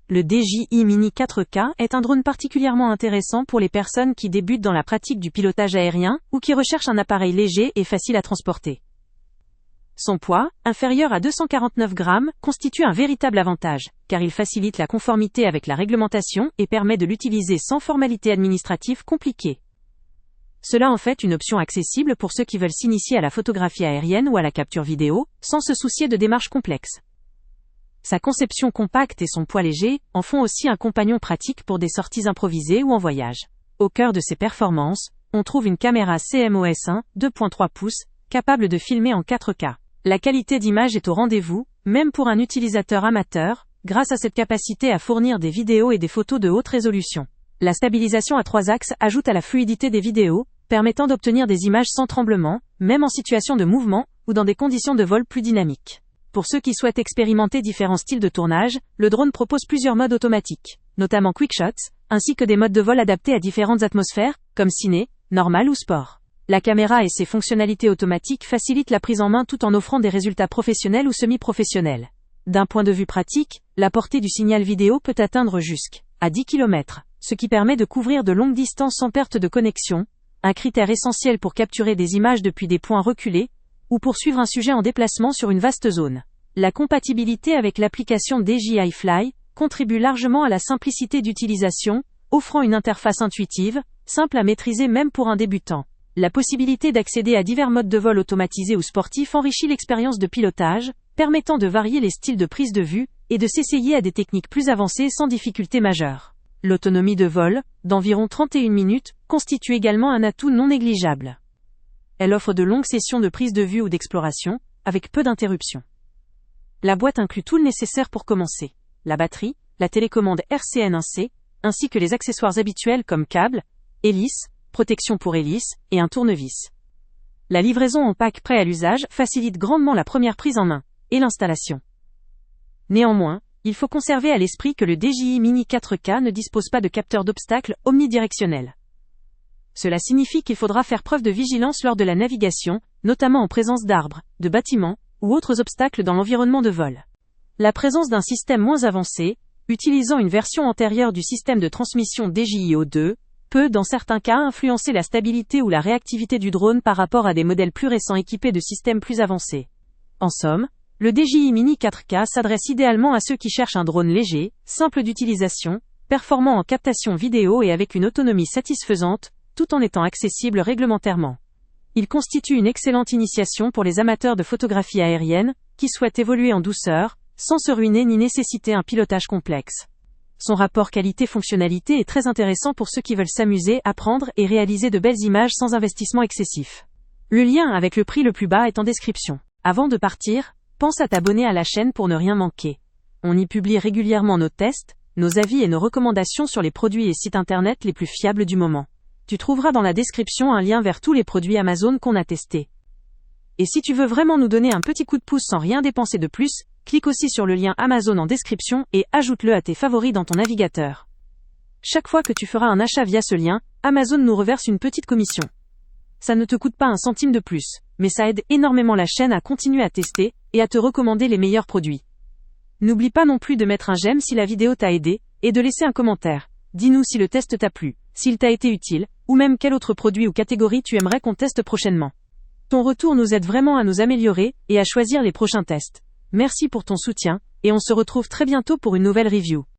Le DJI Mini 4K est un drone particulièrement intéressant pour les personnes qui débutent dans la pratique du pilotage aérien ou qui recherchent un appareil léger et facile à transporter. Son poids, inférieur à 249 grammes, constitue un véritable avantage, car il facilite la conformité avec la réglementation et permet de l'utiliser sans formalité administrative compliquée. Cela en fait une option accessible pour ceux qui veulent s'initier à la photographie aérienne ou à la capture vidéo, sans se soucier de démarches complexes. Sa conception compacte et son poids léger en font aussi un compagnon pratique pour des sorties improvisées ou en voyage. Au cœur de ses performances, on trouve une caméra CMOS 1, 2.3 pouces, capable de filmer en 4K. La qualité d'image est au rendez-vous, même pour un utilisateur amateur, grâce à cette capacité à fournir des vidéos et des photos de haute résolution. La stabilisation à 3 axes ajoute à la fluidité des vidéos, permettant d'obtenir des images sans tremblement, même en situation de mouvement, ou dans des conditions de vol plus dynamiques. Pour ceux qui souhaitent expérimenter différents styles de tournage, le drone propose plusieurs modes automatiques, notamment Quick Shots, ainsi que des modes de vol adaptés à différentes atmosphères, comme ciné, normal ou sport. La caméra et ses fonctionnalités automatiques facilitent la prise en main tout en offrant des résultats professionnels ou semi-professionnels. D'un point de vue pratique, la portée du signal vidéo peut atteindre jusqu'à 10 km, ce qui permet de couvrir de longues distances sans perte de connexion, un critère essentiel pour capturer des images depuis des points reculés, ou pour suivre un sujet en déplacement sur une vaste zone. La compatibilité avec l'application DJI Fly contribue largement à la simplicité d'utilisation, offrant une interface intuitive, simple à maîtriser même pour un débutant. La possibilité d'accéder à divers modes de vol automatisés ou sportifs enrichit l'expérience de pilotage, permettant de varier les styles de prise de vue et de s'essayer à des techniques plus avancées sans difficulté majeure. L'autonomie de vol, d'environ 31 minutes, constitue également un atout non négligeable. Elle offre de longues sessions de prise de vue ou d'exploration, avec peu d'interruptions. La boîte inclut tout le nécessaire pour commencer. La batterie, la télécommande RCN1C, ainsi que les accessoires habituels comme câbles, hélices, protection pour hélice, et un tournevis. La livraison en pack prêt à l'usage facilite grandement la première prise en main, et l'installation. Néanmoins, il faut conserver à l'esprit que le DJI Mini 4K ne dispose pas de capteur d'obstacles omnidirectionnel. Cela signifie qu'il faudra faire preuve de vigilance lors de la navigation, notamment en présence d'arbres, de bâtiments, ou autres obstacles dans l'environnement de vol. La présence d'un système moins avancé, utilisant une version antérieure du système de transmission DJI-O2, peut, dans certains cas, influencer la stabilité ou la réactivité du drone par rapport à des modèles plus récents équipés de systèmes plus avancés. En somme, le DJI Mini 4K s'adresse idéalement à ceux qui cherchent un drone léger, simple d'utilisation, performant en captation vidéo et avec une autonomie satisfaisante, tout en étant accessible réglementairement. Il constitue une excellente initiation pour les amateurs de photographie aérienne, qui souhaitent évoluer en douceur, sans se ruiner ni nécessiter un pilotage complexe. Son rapport qualité-fonctionnalité est très intéressant pour ceux qui veulent s'amuser, apprendre et réaliser de belles images sans investissement excessif. Le lien avec le prix le plus bas est en description. Avant de partir, pense à t'abonner à la chaîne pour ne rien manquer. On y publie régulièrement nos tests, nos avis et nos recommandations sur les produits et sites internet les plus fiables du moment. Tu trouveras dans la description un lien vers tous les produits Amazon qu'on a testés. Et si tu veux vraiment nous donner un petit coup de pouce sans rien dépenser de plus, clique aussi sur le lien Amazon en description et ajoute-le à tes favoris dans ton navigateur. Chaque fois que tu feras un achat via ce lien, Amazon nous reverse une petite commission. Ça ne te coûte pas un centime de plus, mais ça aide énormément la chaîne à continuer à tester et à te recommander les meilleurs produits. N'oublie pas non plus de mettre un j'aime si la vidéo t'a aidé et de laisser un commentaire. Dis-nous si le test t'a plu, s'il t'a été utile, ou même quel autre produit ou catégorie tu aimerais qu'on teste prochainement. Ton retour nous aide vraiment à nous améliorer et à choisir les prochains tests. Merci pour ton soutien, et on se retrouve très bientôt pour une nouvelle review.